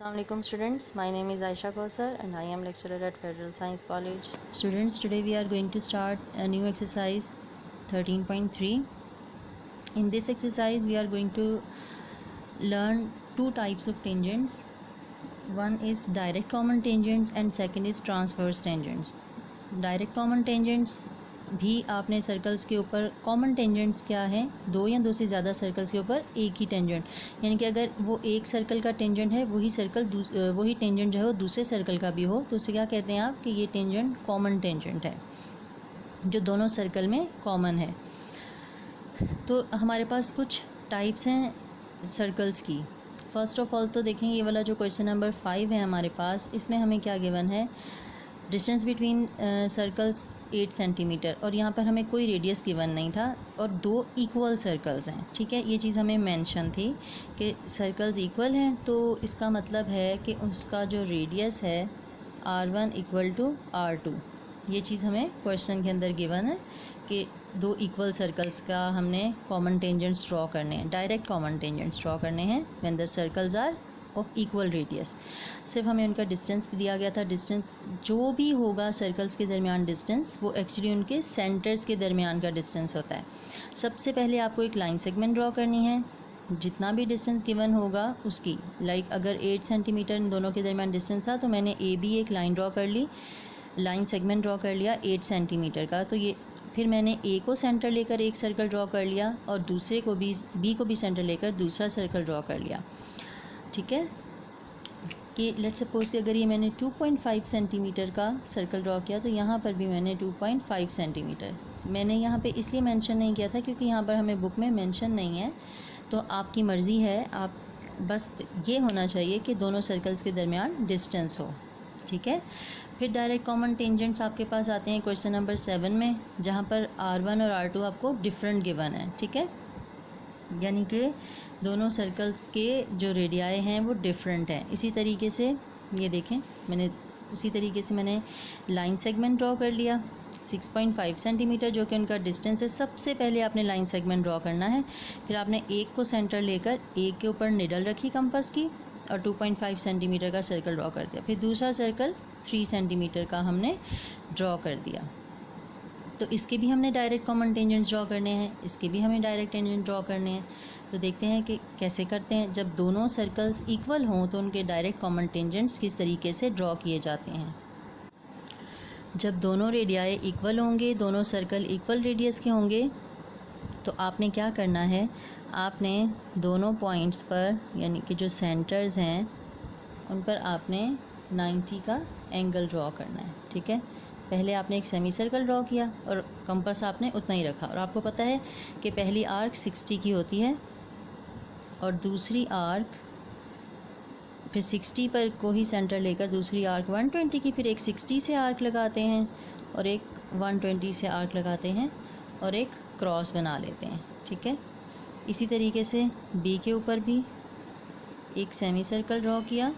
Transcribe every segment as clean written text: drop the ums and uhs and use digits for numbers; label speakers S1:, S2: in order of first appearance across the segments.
S1: Assalamualaikum students, my name is Aisha Kausar and I am lecturer at Federal Science College. Students, today we are going to start a new exercise 13.3. In this exercise we are going to learn two types of tangents. One is direct common tangents and second is transverse tangents. Direct common tangents भी आपने circles के ऊपर, common tangents क्या है, दो या दो से ज़्यादा सर्कल्स के ऊपर एक ही टेंजेंट, यानी कि अगर वो एक सर्कल का टेंजेंट है वही टेंजेंट जो है वो दूसरे सर्कल का भी हो तो उसे क्या कहते हैं आप कि ये टेंजेंट कॉमन टेंजेंट है जो दोनों सर्कल में कॉमन है। तो हमारे पास कुछ टाइप्स हैं सर्कल्स की। फर्स्ट ऑफ ऑल तो देखें ये वाला जो क्वेश्चन नंबर 5 है हमारे पास, इसमें हमें क्या गिवन है, डिस्टेंस बिटवीन सर्कल्स 8 सेंटीमीटर और यहाँ पर हमें कोई रेडियस गिवन नहीं था और दो इक्वल सर्कल्स हैं। ठीक है, ये चीज़ हमें मेंशन थी कि सर्कल्स इक्वल हैं तो इसका मतलब है कि उसका जो रेडियस है r1 इक्वल टू r2। ये चीज़ हमें क्वेश्चन के अंदर गिवन है कि दो इक्वल सर्कल्स का हमने कॉमन टेंजेंट्स ड्रॉ करने हैं, डायरेक्ट कॉमन टेंजेंट्स ड्रॉ करने हैं when the circles are of equal radius. सिर्फ हमें उनका डिस्टेंस दिया गया था, डिस्टेंस जो भी होगा सर्कल्स के दरमियान डिस्टेंस वो एक्चुअली उनके सेंटर्स के दरमियान का डिस्टेंस होता है। सबसे पहले आपको एक लाइन सेगमेंट ड्रॉ करनी है, जितना भी डिस्टेंस गिवन होगा उसकी, लाइक अगर 8 सेंटीमीटर इन दोनों के दरमियान डिस्टेंस था तो मैंने ए बी एक लाइन ड्रॉ कर ली, लाइन सेगमेंट ड्रॉ कर लिया 8 सेंटीमीटर का। तो ये फिर मैंने ए को सेंटर लेकर एक सर्कल ड्रॉ कर लिया और दूसरे को भी बी को भी सेंटर लेकर दूसरा सर्कल ड्रॉ कर लिया। ठीक है, कि लेट्स सपोज कि अगर ये मैंने 2.5 सेंटीमीटर का सर्कल ड्रॉ किया तो यहाँ पर भी मैंने 2.5 सेंटीमीटर, मैंने यहाँ पे इसलिए मेंशन नहीं किया था क्योंकि यहाँ पर हमें बुक में मेंशन नहीं है, तो आपकी मर्ज़ी है, आप बस ये होना चाहिए कि दोनों सर्कल्स के दरमियान डिस्टेंस हो। ठीक है, फिर डायरेक्ट कॉमन टेंजेंट्स आपके पास आते हैं क्वेश्चन नंबर 7 में, जहाँ पर r1 और r2 आपको डिफरेंट गिवन है। ठीक है, यानी कि दोनों सर्कल्स के जो रेडियाई हैं वो डिफरेंट हैं। इसी तरीके से ये देखें, उसी तरीके से मैंने लाइन सेगमेंट ड्रॉ कर लिया 6.5 सेंटीमीटर जो कि उनका डिस्टेंस है। सबसे पहले आपने लाइन सेगमेंट ड्रॉ करना है, फिर आपने एक को सेंटर लेकर एक के ऊपर निडल रखी कंपास की और 2.5 सेंटीमीटर का सर्कल ड्रॉ कर दिया। फिर दूसरा सर्कल 3 सेंटीमीटर का हमने ड्रॉ कर दिया। तो इसके भी हमने डायरेक्ट कॉमन टेंजेंट्स ड्रॉ करने हैं, इसके भी हमें डायरेक्ट टेंजेंट ड्रॉ करने हैं। तो देखते हैं कि कैसे करते हैं। जब दोनों सर्कल्स इक्वल हों तो उनके डायरेक्ट कॉमन टेंजेंट्स किस तरीके से ड्रॉ किए जाते हैं। जब दोनों रेडियाई इक्वल होंगे, दोनों सर्कल इक्वल रेडियस के होंगे, तो आपने क्या करना है, आपने दोनों पॉइंट्स पर यानी कि जो सेंटर्स हैं उन पर आपने 90 का एंगल ड्रॉ करना है। ठीक है, पहले आपने एक सेमी सर्कल ड्रॉ किया और कंपास आपने उतना ही रखा और आपको पता है कि पहली आर्क 60 की होती है और दूसरी आर्क फिर 60 पर को ही सेंटर लेकर दूसरी आर्क 120 की, फिर एक 60 से आर्क लगाते हैं और एक 120 से आर्क लगाते हैं और एक क्रॉस बना लेते हैं। ठीक है, इसी तरीके से बी के ऊपर भी एक सेमी सर्कल ड्रॉ किया।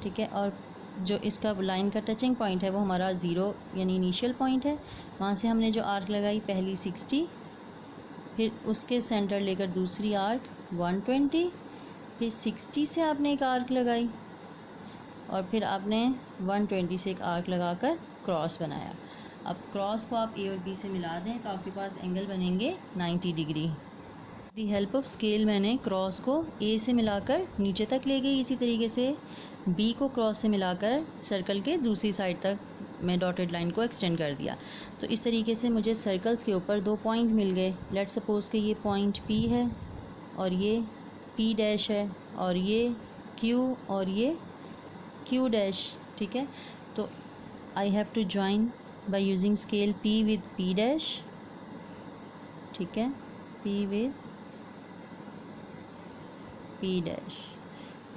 S1: ठीक है, और जो इसका लाइन का टचिंग पॉइंट है वो हमारा 0 यानी इनिशियल पॉइंट है, वहाँ से हमने जो आर्क लगाई पहली 60, फिर उसके सेंटर लेकर दूसरी आर्क 120, फिर 60 से आपने एक आर्क लगाई और फिर आपने 120 से एक आर्क लगाकर क्रॉस बनाया। अब क्रॉस को आप ए और बी से मिला दें तो आपके पास एंगल बनेंगे 90 degree. The help of scale मैंने क्रॉस को ए से मिलाकर नीचे तक ले गई, इसी तरीके से बी को क्रॉस से मिलाकर सर्कल के दूसरी साइड तक मैं डॉटेड लाइन को एक्सटेंड कर दिया। तो इस तरीके से मुझे सर्कल्स के ऊपर दो पॉइंट मिल गए। लेट्स सपोज कि ये पॉइंट P है और ये P डैश है और ये Q और ये Q डैश। ठीक है, तो I have to join by using scale P with P dash. ठीक है, P विद P डैश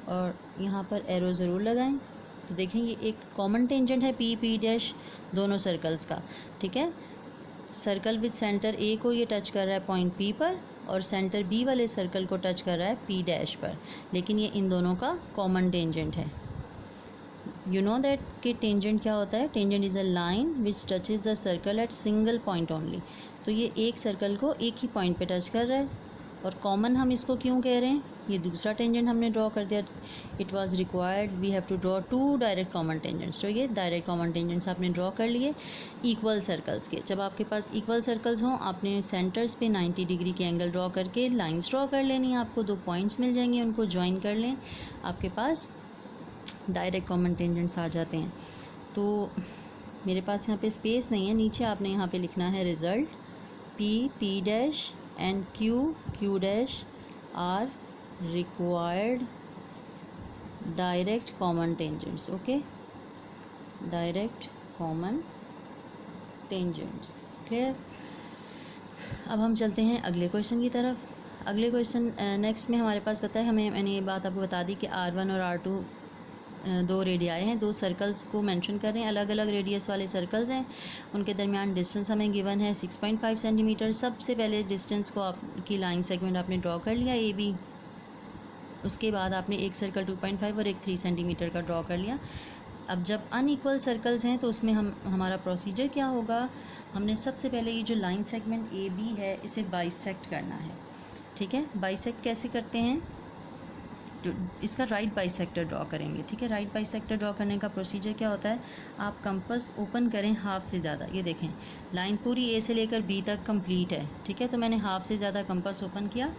S1: और यहाँ पर एरो ज़रूर लगाएं। तो देखें ये एक कॉमन टेंजेंट है P डैश दोनों सर्कल्स का। ठीक है, सर्कल विद सेंटर A को ये टच कर रहा है पॉइंट P पर और सेंटर B वाले सर्कल को टच कर रहा है P डैश पर, लेकिन ये इन दोनों का कॉमन टेंजेंट है। यू नो दैट कि टेंजेंट क्या होता है, tangent is a line which touches the circle eight single point only. तो ये एक सर्कल को एक ही पॉइंट पे टच कर रहा है और कॉमन हम इसको क्यों कह रहे हैं, ये दूसरा टेंजेंट हमने ड्रॉ कर दिया, it was required we have to draw 2 direct common tangents. तो ये डायरेक्ट कॉमन टेंजेंट्स आपने ड्रॉ कर लिए इक्वल सर्कल्स के। जब आपके पास इक्वल सर्कल्स हों, आपने सेंटर्स पे 90 डिग्री के एंगल ड्रॉ करके लाइंस ड्रॉ कर लेनी है, आपको 2 पॉइंट्स मिल जाएंगे, उनको ज्वाइन कर लें, आपके पास डायरेक्ट कॉमन टेंजेंट्स आ जाते हैं। तो मेरे पास यहाँ पे स्पेस नहीं है, नीचे आपने यहाँ पे लिखना है result P dash and Q dash are required direct common tangents. Okay, direct common tangents, clear. अब हम चलते हैं अगले क्वेश्चन की तरफ। अगले क्वेश्चन नेक्स्ट में हमारे पास पता है, मैंने ये बात आपको बता दी कि R1 और R2 दो रेडियाई हैं, 2 सर्कल्स को मेंशन कर रहे हैं, अलग अलग रेडियस वाले सर्कल्स हैं, उनके दरमियान डिस्टेंस हमें गिवन है 6.5 सेंटीमीटर। सबसे पहले डिस्टेंस को आपकी लाइन सेगमेंट आपने ड्रॉ कर लिया AB, उसके बाद आपने एक सर्कल 2.5 और एक 3 सेंटीमीटर का ड्रॉ कर लिया। अब जब अनइक्वल सर्कल्स हैं तो उसमें हमारा प्रोसीजर क्या होगा, हमने सबसे पहले ये जो लाइन सेगमेंट AB है इसे बाइसेक्ट करना है, ठीक है। बाइसेक्ट कैसे करते हैं, तो इसका राइट बाइसेक्टर ड्रॉ करेंगे, ठीक है। राइट बाइसेक्टर ड्रॉ करने का प्रोसीजर क्या होता है, आप कंपास ओपन करें हाफ से ज़्यादा, ये देखें लाइन पूरी A से लेकर B तक कंप्लीट है, ठीक है। तो मैंने हाफ से ज़्यादा कंपास ओपन किया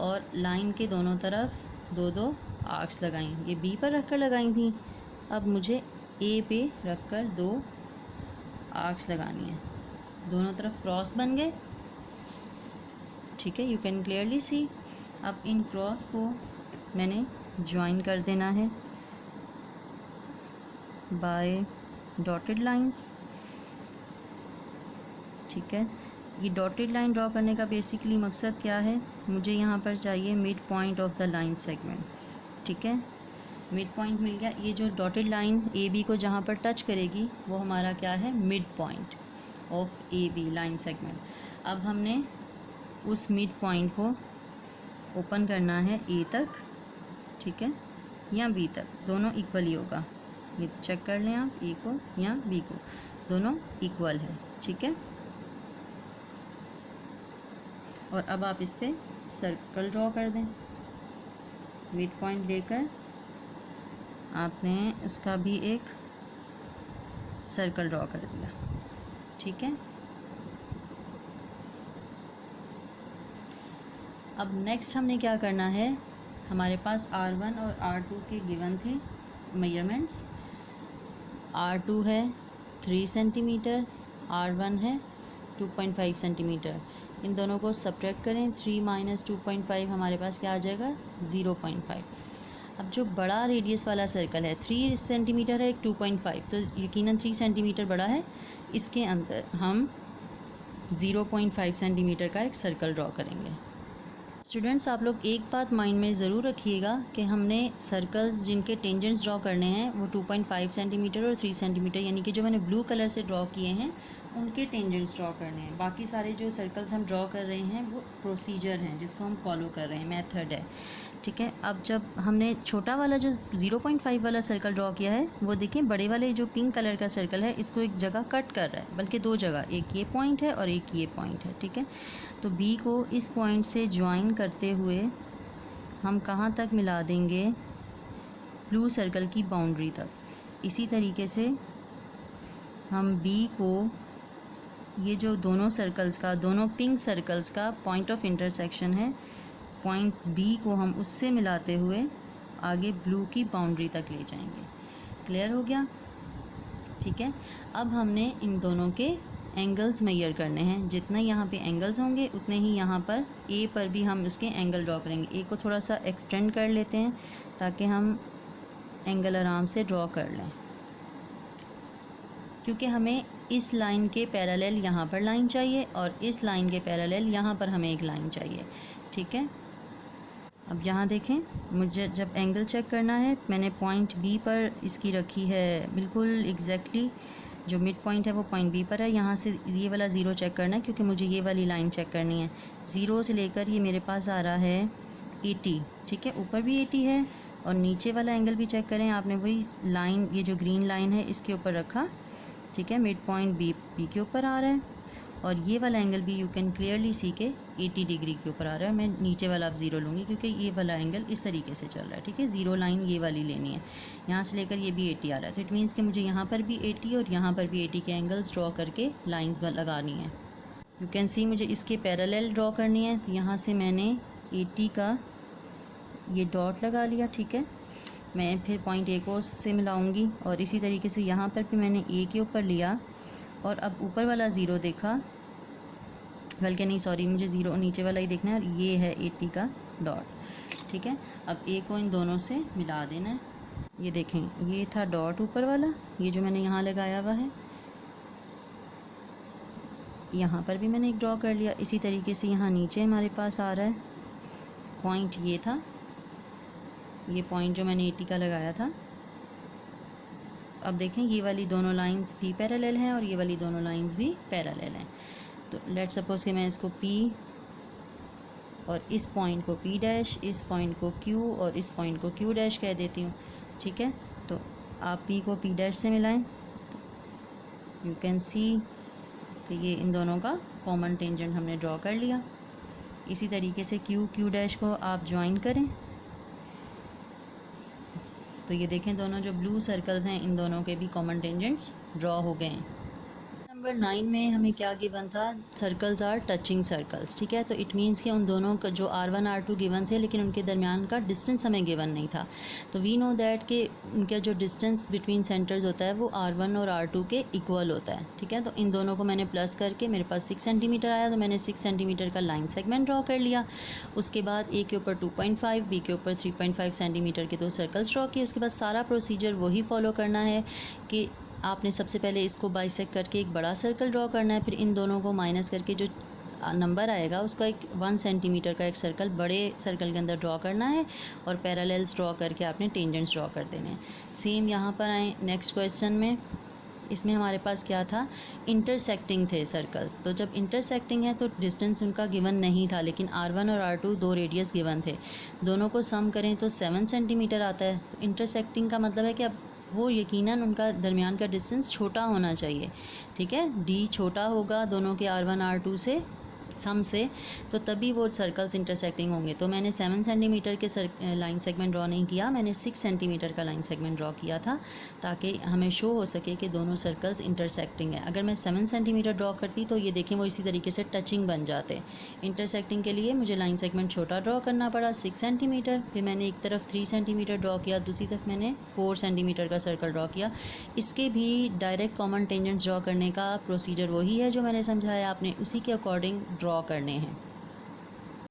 S1: और लाइन के दोनों तरफ 2-2 आर्क्स लगाई, ये B पर रख कर लगाई थी, अब मुझे A पे रख कर 2 आर्क्स लगानी है, दोनों तरफ क्रॉस बन गए, ठीक है, यू कैन क्लियरली सी। अब इन क्रॉस को मैंने ज्वाइन कर देना है बाय डॉटेड लाइंस, ठीक है। ये डॉटेड लाइन ड्रॉ करने का बेसिकली मकसद क्या है, मुझे यहाँ पर चाहिए mid point of the line segment, ठीक है। मिड पॉइंट मिल गया, ये जो डॉटेड लाइन AB को जहाँ पर टच करेगी वो हमारा क्या है, mid point of AB line segment. अब हमने उस मिड पॉइंट को ओपन करना है A तक, ठीक है, या B तक, दोनों इक्वल ही होगा, ये चेक कर लें आप, A को या B को, दोनों इक्वल है, ठीक है। और अब आप इस पर सर्कल ड्रॉ कर दें, मिड पॉइंट लेकर आपने उसका भी एक सर्कल ड्रॉ कर दिया, ठीक है। अब नेक्स्ट हमने क्या करना है, हमारे पास R1 और R2 के गिवन थे मेजरमेंट्स, R2 है 3 सेंटीमीटर, R1 है 2.5 सेंटीमीटर, इन दोनों को सब्ट्रैक्ट करें, 3 माइनस 2.5 हमारे पास क्या आ जाएगा, 0.5। अब जो बड़ा रेडियस वाला सर्कल है 3 सेंटीमीटर है, एक 2.5, तो यकीनन 3 सेंटीमीटर बड़ा है, इसके अंदर हम 0.5 सेंटीमीटर का एक सर्कल ड्रॉ करेंगे। स्टूडेंट्स, आप लोग एक बात माइंड में ज़रूर रखिएगा कि हमने सर्कल्स जिनके टेंजेंट्स ड्रॉ करने हैं वो 2.5 सेंटीमीटर और 3 सेंटीमीटर, यानी कि जो मैंने ब्लू कलर से ड्रॉ किए हैं उनके टेंजेंट्स ड्रॉ करने हैं। बाकी सारे जो सर्कल्स हम ड्रॉ कर रहे हैं वो प्रोसीजर हैं जिसको हम फॉलो कर रहे हैं, मेथड है, ठीक है। अब जब हमने छोटा वाला जो 0.5 वाला सर्कल ड्रॉ किया है वो देखिए, बड़े वाले जो पिंक कलर का सर्कल है इसको एक जगह कट कर रहा है, बल्कि 2 जगह, एक ये पॉइंट है और एक ये पॉइंट है, ठीक है। तो B को इस पॉइंट से ज्वाइन करते हुए हम कहाँ तक मिला देंगे, ब्लू सर्कल की बाउंड्री तक। इसी तरीके से हम B को, ये जो दोनों सर्कल्स का, दोनों पिंक सर्कल्स का पॉइंट ऑफ इंटरसेक्शन है, पॉइंट B को हम उससे मिलाते हुए आगे ब्लू की बाउंड्री तक ले जाएंगे। क्लियर हो गया, ठीक है। अब हमने इन दोनों के एंगल्स मेजर करने हैं, जितने यहाँ पे एंगल्स होंगे उतने ही यहाँ पर A पर भी हम उसके एंगल ड्रॉ करेंगे। A को थोड़ा सा एक्सटेंड कर लेते हैं ताकि हम एंगल आराम से ड्रॉ कर लें, क्योंकि हमें इस लाइन के पैरेलल यहाँ पर लाइन चाहिए और इस लाइन के पैरेलल यहाँ पर हमें एक लाइन चाहिए, ठीक है। अब यहाँ देखें, मुझे जब एंगल चेक करना है, मैंने पॉइंट B पर इसकी रखी है बिल्कुल एग्जैक्टली, जो मिड पॉइंट है वो पॉइंट B पर है। यहाँ से ये वाला 0 चेक करना है क्योंकि मुझे ये वाली लाइन चेक करनी है। 0 से लेकर ये मेरे पास आ रहा है 80, ठीक है, ऊपर भी 80 है और नीचे वाला एंगल भी चेक करें, आपने वही लाइन, ये जो ग्रीन लाइन है इसके ऊपर रखा, ठीक है, मिड पॉइंट B के ऊपर आ रहा है और ये वाला एंगल भी यू कैन क्लियरली सी के 80 डिग्री के ऊपर आ रहा है। मैं नीचे वाला अब 0 लूँगी क्योंकि ये वाला एंगल इस तरीके से चल रहा है, ठीक है। 0 लाइन ये वाली लेनी है, यहाँ से लेकर ये भी 80 आ रहा है, तो इट मीन्स कि मुझे यहाँ पर भी 80 और यहाँ पर भी 80 के एंगल्स ड्रॉ करके लाइन्स लगानी है। यू कैन सी मुझे इसके पैरेलल ड्रॉ करनी है, तो यहाँ से मैंने 80 का ये डॉट लगा लिया, ठीक है। मैं फिर पॉइंट ए को से मिलाऊंगी और इसी तरीके से यहाँ पर भी मैंने ए के ऊपर लिया और अब ऊपर वाला 0 देखा, बल्कि नहीं सॉरी, मुझे 0 नीचे वाला ही देखना है और ये है 80 का डॉट, ठीक है। अब ए को इन दोनों से मिला देना है। ये देखें, ये था डॉट ऊपर वाला, ये जो मैंने यहाँ लगाया हुआ है, यहाँ पर भी मैंने एक ड्रॉ कर लिया। इसी तरीके से यहाँ नीचे हमारे पास आ रहा है पॉइंट, ये था ये पॉइंट जो मैंने 80 का लगाया था। अब देखें ये वाली दोनों लाइंस भी पैरेलल हैं और ये वाली दोनों लाइंस भी पैरेलल हैं। तो लेट सपोज कि मैं इसको P और इस पॉइंट को P डैश, इस पॉइंट को Q और इस पॉइंट को Q डैश कह देती हूँ, ठीक है। तो आप P को P डैश से मिलाएं, तो यू कैन सी कि ये इन दोनों का कॉमन टेंजेंट हमने ड्रॉ कर लिया। इसी तरीके से Q डैश को आप ज्वाइन करें, तो ये देखें दोनों जो ब्लू सर्कल्स हैं इन दोनों के भी कॉमन टेंजेंट्स ड्रॉ हो गए हैं। नंबर 9 में हमें क्या गिवन था, सर्कल्स आर टचिंग सर्कल्स, ठीक है। तो इट मीन्स कि उन दोनों का जो R1 R2 गिवन थे लेकिन उनके दरमियान का डिस्टेंस हमें गिवन नहीं था। तो वी नो दैट कि उनका जो डिस्टेंस बिटवीन सेंटर्स होता है वो R1 और R2 के इक्वल होता है, ठीक है। तो इन दोनों को मैंने प्लस करके मेरे पास 6 सेंटीमीटर आया, तो मैंने 6 सेंटीमीटर का लाइन सेगमेंट ड्रॉ कर लिया। उसके बाद ए के ऊपर 2.5, बी के ऊपर 3.5 सेंटीमीटर के 2 सर्कल्स ड्रॉ किए। उसके बाद सारा प्रोसीजर वही फॉलो करना है कि आपने सबसे पहले इसको बाइसेक्ट करके एक बड़ा सर्कल ड्रॉ करना है, फिर इन दोनों को माइनस करके जो नंबर आएगा उसका एक 1 सेंटीमीटर का एक सर्कल बड़े सर्कल के अंदर ड्रॉ करना है और पैरेलल्स ड्रॉ करके आपने टेंजेंट्स ड्रॉ कर देने हैं। सेम यहाँ पर आए नेक्स्ट क्वेश्चन में, इसमें हमारे पास क्या था, इंटरसेक्टिंग थे सर्कल। तो जब इंटरसेक्टिंग है तो डिस्टेंस उनका गिवन नहीं था, लेकिन R1 और R2 दो रेडियस गिवन थे, दोनों को सम करें तो 7 सेंटीमीटर आता है। तो इंटरसेक्टिंग का मतलब है कि अब वो यकीनन उनका दरमियान का डिस्टेंस छोटा होना चाहिए, ठीक है। D छोटा होगा दोनों के R1 R2 से सम से, तो तभी वो सर्कल्स इंटरसेक्टिंग होंगे। तो मैंने 7 सेंटीमीटर के लाइन सेगमेंट ड्रॉ नहीं किया, मैंने 6 सेंटीमीटर का लाइन सेगमेंट ड्रॉ किया था ताकि हमें शो हो सके कि दोनों सर्कल्स इंटरसेक्टिंग है। अगर मैं 7 सेंटीमीटर ड्रॉ करती तो ये देखें वो इसी तरीके से टचिंग बन जाते। इंटरसेक्टिंग के लिए मुझे लाइन सेगमेंट छोटा ड्रॉ करना पड़ा 6 सेंटीमीटर, फिर मैंने एक तरफ 3 सेंटीमीटर ड्रॉ किया, दूसरी तरफ मैंने 4 सेंटीमीटर का सर्कल ड्रॉ किया। इसके भी डायरेक्ट कॉमन टेंजेंट्स ड्रॉ करने का प्रोसीजर वही है जो मैंने समझाया, आपने उसी के अकॉर्डिंग ड्रॉ करने हैं।